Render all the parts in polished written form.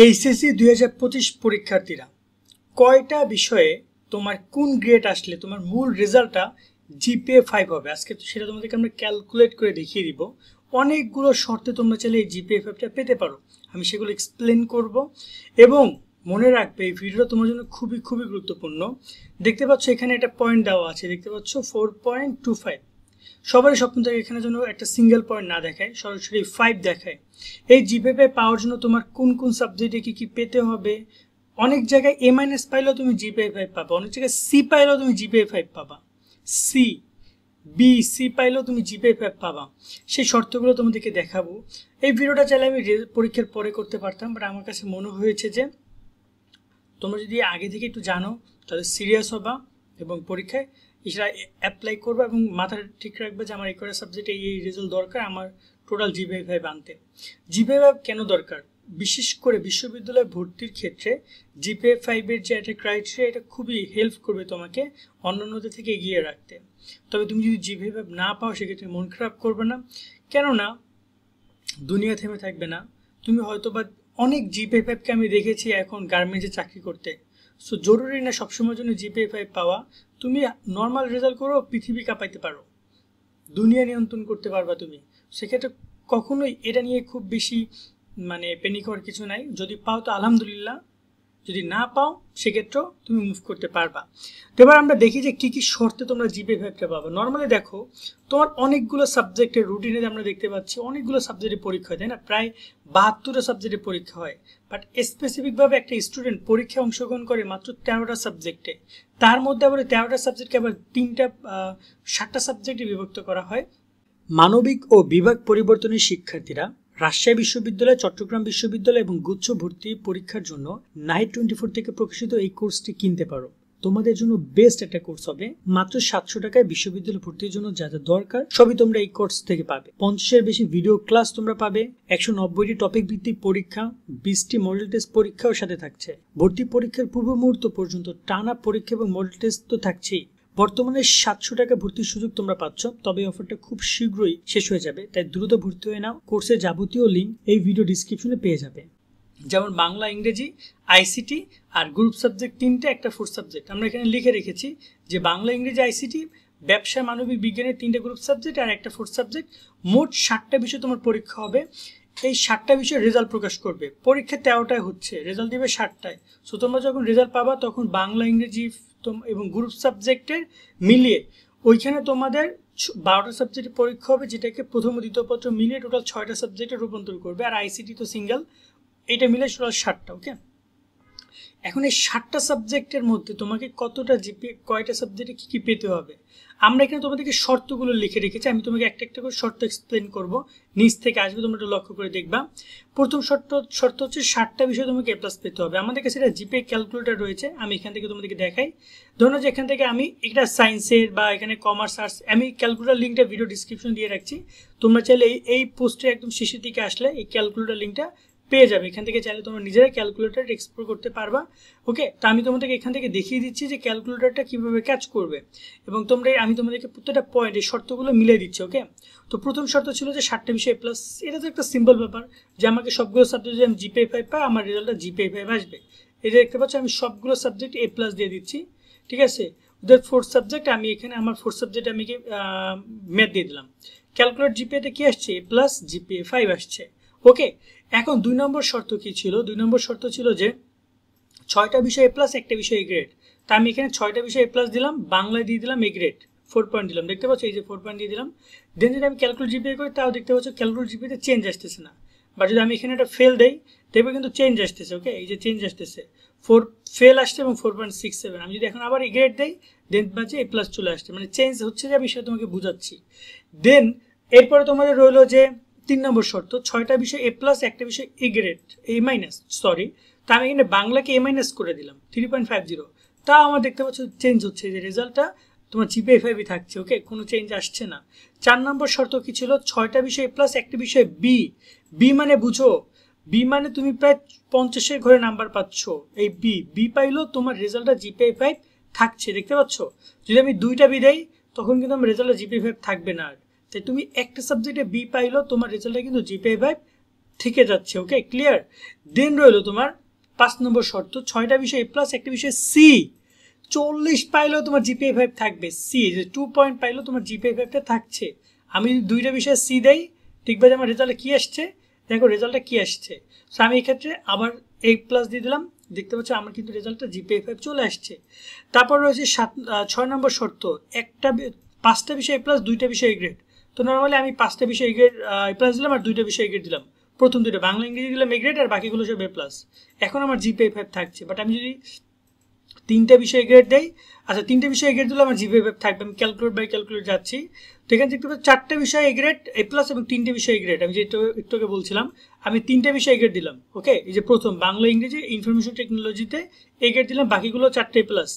HSC 2025 পরীক্ষার্থীরা কয়টা বিষয়ে তোমার কোন গ্রেড আসলে তোমার মূল রেজাল্টটা জিপিএ 5 হবে আজকে সেটা তোমাদেরকে আমরা ক্যালকুলেট করে দেখিয়ে দিব। অনেকগুলো শর্তে তোমরা চাইলে এই জিপিএ 5টা পেতে পারো, আমি সেগুলো এক্সপ্লেন করব এবং মনে রাখবে এই ভিডিওটা তোমার জন্য খুবই গুরুত্বপূর্ণ। দেখতে পাচ্ছ এখানে একটা পয়েন্ট দেওয়া আছে, দেখতে পাচ্ছ 4.25। সবারই স্বপ্ন থাকে এখানে যেন একটা সিঙ্গেল পয়েন্ট না দেখায়, সরাসরি 5 দেখায়। এই জিপিএ পাওয়ার জন্য তোমার কোন কোন সাবজেক্টে কি পেতে হবে। অনেক জায়গায় এ মাইনাস পাইলেও তুমি জিপিএ 5 পাবা, অনেক জায়গায় সি পাইলেও তুমি জিপিএ 5 পাবা, সি পাইলেও তুমি জিপিএ 5 পাবা। সেই শর্তগুলো তোমাদেরকে দেখাবো। এই ভিডিওটা চাইলে আমি পরীক্ষার পরে করতে পারতাম, বাট আমার কাছে মনে হয়েছে যে তোমরা যদি আগে থেকে একটু জানো তাহলে সিরিয়াস হবা এবং পরীক্ষায় সেটা অ্যাপ্লাই করবে এবং মাথায় ঠিক রাখবে যে আমার এই কটা সাবজেক্টে এই রেজাল্ট দরকার আমার টোটাল জিপিএ 5 আনতে। জিপিএ 5 কেন দরকার? বিশেষ করে বিশ্ববিদ্যালয়ে ভর্তির ক্ষেত্রে জিপিএ 5-এর যে একটা ক্রাইটেরিয়া, এটা খুবই হেল্প করবে তোমাকে অন্যান্যদের থেকে এগিয়ে রাখতে। তবে তুমি যদি জিপিএ 5 না পাও সেক্ষেত্রে মন খারাপ করবে না, কেননা দুনিয়া থেমে থাকবে না। তুমি হয়তো বা অনেক জিপিএ 5কে আমি দেখেছি এখন গার্মেন্টসে চাকরি করতে। সো জরুরি না সবসময়ের জন্য জিপিএ 5 পাওয়া, তুমি নর্মাল রেজাল্ট করো পৃথিবী কাঁপাইতে পারো, দুনিয়া নিয়ন্ত্রণ করতে পারবা তুমি। সেক্ষেত্রে কখনোই এটা নিয়ে খুব বেশি প্যানিক হওয়ার কিছু নাই। যদি পাও তো আলহামদুলিল্লাহ, যদি না পাও সেক্ষেত্রেও তুমি মুভ করতে পারবা। তো এবার আমরা দেখি যে কি কি শর্তে তোমরা জিপিএ 5টা পাবা। নর্মালি দেখো তোমার অনেকগুলো সাবজেক্টের রুটিনে আমরা দেখতে পাচ্ছি অনেকগুলো সাবজেক্টের পরীক্ষা হয়, তাই না? প্রায় 72টা সাবজেক্টের পরীক্ষা হয়, বাট স্পেসিফিকভাবে একটা স্টুডেন্ট পরীক্ষায় অংশগ্রহণ করে মাত্র 13টা সাবজেক্টে। তার মধ্যে আবার 13টা সাবজেক্টকে আবার 7টা সাবজেক্টে বিভক্ত করা হয়। মানবিক ও বিভাগ পরিবর্তনের শিক্ষার্থীরা রাজশাহী বিশ্ববিদ্যালয়, চট্টগ্রাম বিশ্ববিদ্যালয় এবং গুচ্ছ ভর্তি পরীক্ষার জন্য নাইট 24 থেকে প্রকাশিত এই কোর্সটি কিনতে পারো। তোমাদের জন্য বেস্ট একটা কোর্স হবে। মাত্র 700 টাকায় বিশ্ববিদ্যালয় ভর্তির জন্য যা যা দরকার সবই তোমরা এই কোর্স থেকে পাবে। 50-এর বেশি ভিডিও ক্লাস তোমরা পাবে, 190টি টপিক ভিত্তিক পরীক্ষা, 20টি মডেল টেস্ট পরীক্ষাও সাথে থাকছে। ভর্তি পরীক্ষার পূর্ব মুহূর্ত পর্যন্ত টানা পরীক্ষা এবং মডেল টেস্ট তো থাকছেই। বর্তমানে 700 টাকা ভর্তির সুযোগ তোমরা পাচ্ছ, তবে অফারটা খুব শীঘ্রই শেষ হয়ে যাবে, তাই দ্রুত ভর্তি হয়ে নাও। কোর্সের যাবতীয় লিঙ্ক এই ভিডিও ডিসক্রিপশনে পেয়ে যাবে। যেমন বাংলা, ইংরেজি, আইসিটি আর গ্রুপ সাবজেক্ট 3টে, একটা 4 সাবজেক্ট আমরা এখানে লিখে রেখেছি যে বাংলা, ইংরেজি, আইসিটি, ব্যবসা, মানবিক বিজ্ঞানের 3টে গ্রুপ সাবজেক্ট আর একটা 4 সাবজেক্ট। মোট 60টা বিষয় তোমার পরীক্ষা হবে। এই 60টা বিষয়ে রেজাল্ট প্রকাশ করবে। পরীক্ষা 13টায় হচ্ছে, রেজাল্ট দিবে 7টায়। সো তোমরা যখন রেজাল্ট পাবা তখন বাংলা, ইংরেজি এবং গ্রুপ সাবজেক্টের মিলিয়ে ওইখানে তোমাদের 12টা সাবজেক্টের পরীক্ষা হবে, যেটাকে প্রথম ও দ্বিতীয় পত্র মিলিয়ে টোটাল 6টা সাবজেক্টে রূপান্তর করবে। আর আইসিটি তো সিঙ্গেল, এটা মিলে টোটাল 60টা। ওকে, এখন এই 60টা সাবজেক্টের মধ্যে তোমাকে কতটা জিপিএ, কয়টা সাবজেক্টে কি কি পেতে হবে, আমরা এখানে তোমাদেরকে শর্তগুলো লিখে রেখেছি। আমি তোমাকে একটা একটা করে শর্ত এক্সপ্লেন করব, নিচ থেকে আসবে, তোমরা একটু লক্ষ্য করে দেখবা। প্রথম শর্ত হচ্ছে 60টা বিষয় তোমাকে এ প্লাস পেতে হবে। আমাদের কাছে এটা জিপিএ ক্যালকুলেটর রয়েছে, আমি এখান থেকে তোমাদেরকে দেখাই। ধরুন যে এখান থেকে আমি এটা সায়েন্সের বা এখানে কমার্স, আর্টস, আমি ক্যালকুলেটর লিঙ্কটা ভিডিও ডিসক্রিপশন দিয়ে রাখছি। তোমরা চাইলে এই পোস্টে একদম শেষের দিকে আসলে এই ক্যালকুলেটর লিঙ্কটা পেয়ে যাবে। এখান থেকে চাইলে তোমরা নিজেরা ক্যালকুলেটর এক্সপ্লোর করতে পারবা। ওকে, তো আমি তোমাদেরকে এখান থেকে দেখিয়ে দিচ্ছি যে ক্যালকুলেটরটা কিভাবে কাজ করবে এবং আমি তোমাদেরকে প্রত্যেকটা পয়েন্ট এই শর্তগুলো মিলিয়ে দিচ্ছি। ওকে, তো প্রথম শর্ত ছিল যে 60টা বিষয় প্লাস। এটা তো একটা সিম্পল ব্যাপার যে আমাকে সবগুলো সাবজেক্ট যদি আমি জিপিএ 5 পাই, আমার রেজাল্টটা জিপিএ 5 আসবে। এটা দেখতে পাচ্ছ আমি সবগুলো সাবজেক্ট এ প্লাস দিয়ে দিচ্ছি, ঠিক আছে। ওদের 4 সাবজেক্ট, আমি এখানে আমার 4 সাবজেক্টে আমি ম্যাথ দিয়ে দিলাম। ক্যালকুলেট জিপিএতে কি আসছে? এ প্লাস জিপিএ 5 আসছে। ওকে, এখন 2 নম্বর শর্ত কি ছিল? 2 নম্বর শর্ত ছিল যে 6টা বিষয় এ প্লাস, একটা বিষয় এ গ্রেড। তা আমি এখানে 6টা বিষয় এ প্লাস দিলাম, বাংলায় দিয়ে দিলাম এ গ্রেড, 4 পয়েন্ট দিলাম। দেখতে পাচ্ছ এই যে 4 পয়েন্ট দিয়ে দিলাম। দেন যদি আমি ক্যালকুলেট জিপিএ করি তাও দেখতে পাচ্ছ ক্যালকুলেট জিপিএতে চেঞ্জ আসতেছে না, বা যদি আমি এখানে একটা ফেল দেই দেখবে কিন্তু চেঞ্জ আসতেছে। ওকে, এই যে চেঞ্জ আসতেছে, 4 ফেল আসছে এবং 4.67। আমি যদি এখন আবার এ গ্রেড দেই দেন বাজে এ প্লাস চলে আসছে, চেঞ্জ হচ্ছে যে, আমি সেটা তোমাকে বুঝাচ্ছি। দেন এরপরে তোমাদের রইলো যে 3 নম্বর শর্ত, 6টা বিষয় এ প্লাস, একটা বিষয় A grade, A minus, sorry. তা আমি এখানে বাংলাকে এ মাইনাস করে দিলাম 3.50। তা আমার দেখতে পাচ্ছ চেঞ্জ হচ্ছে, যে রেজাল্টটা তোমার জিপিএ 5 থাকছে। ওকে, কোনো চেঞ্জ আসছে না। 4 নম্বর শর্ত কি ছিল? 6টা বিষয় এ প্লাস, একটা বিষয় বি মানে বুঝো, বি মানে তুমি প্রায় 50-এর ঘরে নাম্বার পাচ্ছ। এই বি পাইলেও তোমার রেজাল্টটা জিপিএ 5 থাকছে, দেখতে পাচ্ছ। যদি আমি 2টা বি দেই তখন কিন্তু আমার রেজাল্টটা জিপিএ 5 থাকবে না। আর তাই তুমি একটা সাবজেক্টে বি পাইলেও তোমার রেজাল্টটা কিন্তু জিপিএ 5 থেকে যাচ্ছে। ওকে, ক্লিয়ার। দেন রইলো তোমার 5 নম্বর শর্ত, 6টা বিষয় A প্লাস, একটা বিষয় সি। 40 পাইলেও তোমার জিপিএ 5 থাকবে। সি যে 2 পয়েন্ট পাইলেও তোমার জিপিএ 5টা থাকছে। আমি যদি 2টা বিষয়ে সি দেই, দেখবে যে আমার রেজাল্টে কি আসছে। দেখো রেজাল্টটা কি আসছে। সো আমি এক্ষেত্রে আবার A প্লাস দিয়ে দিলাম, দেখতে পাচ্ছ আমার কিন্তু রেজাল্টটা জিপিএ 5 চলে আসছে। তারপর রয়েছে 6 নম্বর শর্ত, 5টা বিষয় A প্লাস, 2টা বিষয় A গ্রেড। তো নর্মালি আমি 5টা বিষয় A গ্রেড A প্লাস দিলাম আর 2টা বিষয় A গ্রেড দিলাম। প্রথম 2টা বাংলা ইংরেজি দিলাম A গ্রেড আর বাকিগুলো সব A প্লাস। এখন আমার জিপিএ 5 থাকছে। বাট আমি যদি 3টা বিষয় গ্রেড দেই, আচ্ছা 3টে বিষয় গ্রেড দিলে আমার জিপিএ 5 থাকবে। আমি ক্যালকুলেট বাই ক্যালকুলেট যাচ্ছি। তো এখানে দেখতে পাচ্ছি 4টে বিষয় A গ্রেড A প্লাস এবং 3টে বিষয় A গ্রেড। আমি যে একটু আগে বলছিলাম আমি 3টে বিষয় A গ্রেড দিলাম। ওকে, এই যে প্রথম বাংলা ইংরেজি ইনফরমেশন টেকনোলজিতে A গ্রেড দিলাম, বাকিগুলো 4টে প্লাস।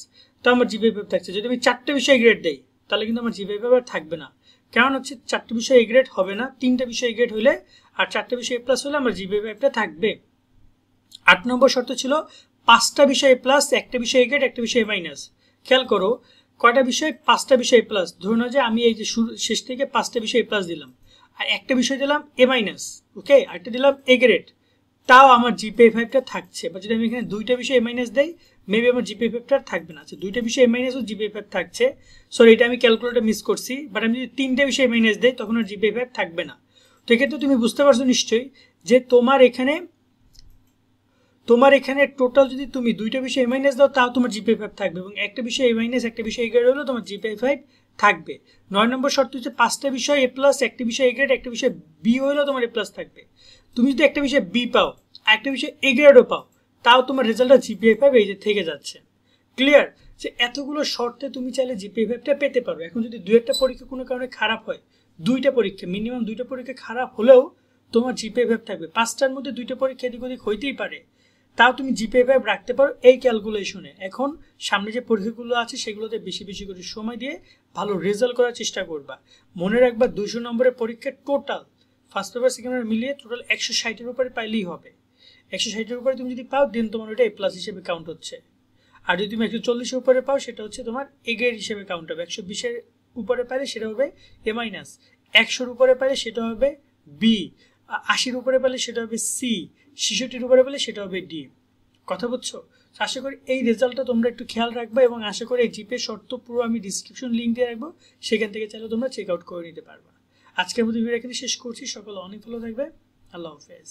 তো আমার জিপিএ 5 থাকছে। যদি আমি 4টে বিষয় গ্রেড দেই তাহলে কিন্তু আমার জিপিএ 5 আর থাকবে না। কারণ হচ্ছে 4টে বিষয় A গ্রেড হবে না, 3টে বিষয় A গ্রেড হলে আর 4টে বিষয় A প্লাস হলে আমার জিপিএ 5টা থাকবে। 8 নম্বর শর্ত ছিল 5টা বিষয় A প্লাস, একটা বিষয় A গ্রেড, একটা বিষয় A মাইনাস। খেয়াল করো কয়টা বিষয়, 5টা বিষয় A প্লাস। ধরে নাও যে আমি এই যে শেষ থেকে 5টা বিষয় A প্লাস দিলাম আর একটা বিষয় দিলাম A মাইনাস। ওকে, আরেকটা দিলাম A গ্রেড, তাও আমার জিপিএ 5টা থাকছে। বা যদি আমি এখানে 2টা বিষয় A মাইনাস দেই, মেবি আমার জিপিএ 5টা থাকবে না। আচ্ছা 2টা বিষয় A মাইনাস ও জিপিএ 5 থাকছে। সরি, এটা আমি ক্যালকুলেটর মিস করছি। বাট আমি যদি 3টে বিষয় A মাইনাস দেই তখন আর জিপিএ 5 থাকবে না। তো এক্ষেত্রে তুমি বুঝতে পারছো নিশ্চয়ই যে তোমার এখানে টোটাল যদি তুমি 2টা বিষয় A মাইনাস দাও তাও তোমার জিপিএ 5 থাকবে, এবং একটা বিষয় A মাইনাস একটা বিষয় A গ্রেড হলেও তোমার জিপিএ 5 থাকবে। 9 নম্বর শর্ত হচ্ছে 5টা বিষয় A প্লাস, একটা বিষয় A গ্রেড, একটা বিষয় B হলেও তোমার A প্লাস থাকবে। তুমি যদি একটা বিষয় B পাও আর একটা বিষয় A গ্রেডও পাও তাও তোমার রেজাল্টটা জিপিএ 5 এই যে থেকে যাচ্ছে। ক্লিয়ার? যে এতগুলো শর্তে তুমি চাইলে জিপিএ 5টা পেতে পারো। এখন যদি 2-একটা পরীক্ষা কোনো কারণে খারাপ হয়, 2টা পরীক্ষা মিনিমাম 2টা পরীক্ষা খারাপ হলেও তোমার জিপিএ 5 থাকবে। 5টার মধ্যে 2টা পরীক্ষা এদিক ওদিক হইতেই পারে, তাও তুমি জিপিএ 5 রাখতে পারো এই ক্যালকুলেশনে। এখন সামনে যে পরীক্ষাগুলো আছে সেগুলোতে বেশি বেশি করে সময় দিয়ে ভালো রেজাল্ট করার চেষ্টা করবা। মনে রাখবা 200 নম্বরের পরীক্ষা total first paper second paper মিলিয়ে টোটাল 160-এর উপরে পাইলেই হবে। 160-এর উপরে তুমি যদি পাও দেন তোমার ওটা A প্লাস হিসেবে কাউন্ট হচ্ছে। আর যদি তুমি 140-এর উপরে পাও সেটা হচ্ছে তোমার A গ্রেড হিসেবে কাউন্ট হবে। 120-এর উপরে পাইলে সেটা হবে A মাইনাস, 100-এর উপরে পাইলে সেটা হবে B, 80-এর উপরে পেলে সেটা হবে সি, 66-এর উপরে পেলে সেটা হবে ডি। কথা বুঝছো? আশা করি এই রেজাল্টটা তোমরা একটু খেয়াল রাখবে, এবং আশা করি এই জিপিএ শর্ত পুরো আমি ডিসক্রিপশন লিঙ্ক দিয়ে রাখবো, সেখান থেকে চাইলে তোমরা চেক আউট করে নিতে পারবা। আজকের মতো ভিডিও এখানে শেষ করছি। সকলে অনেক ভালো থাকবে। আল্লাহ হাফেজ।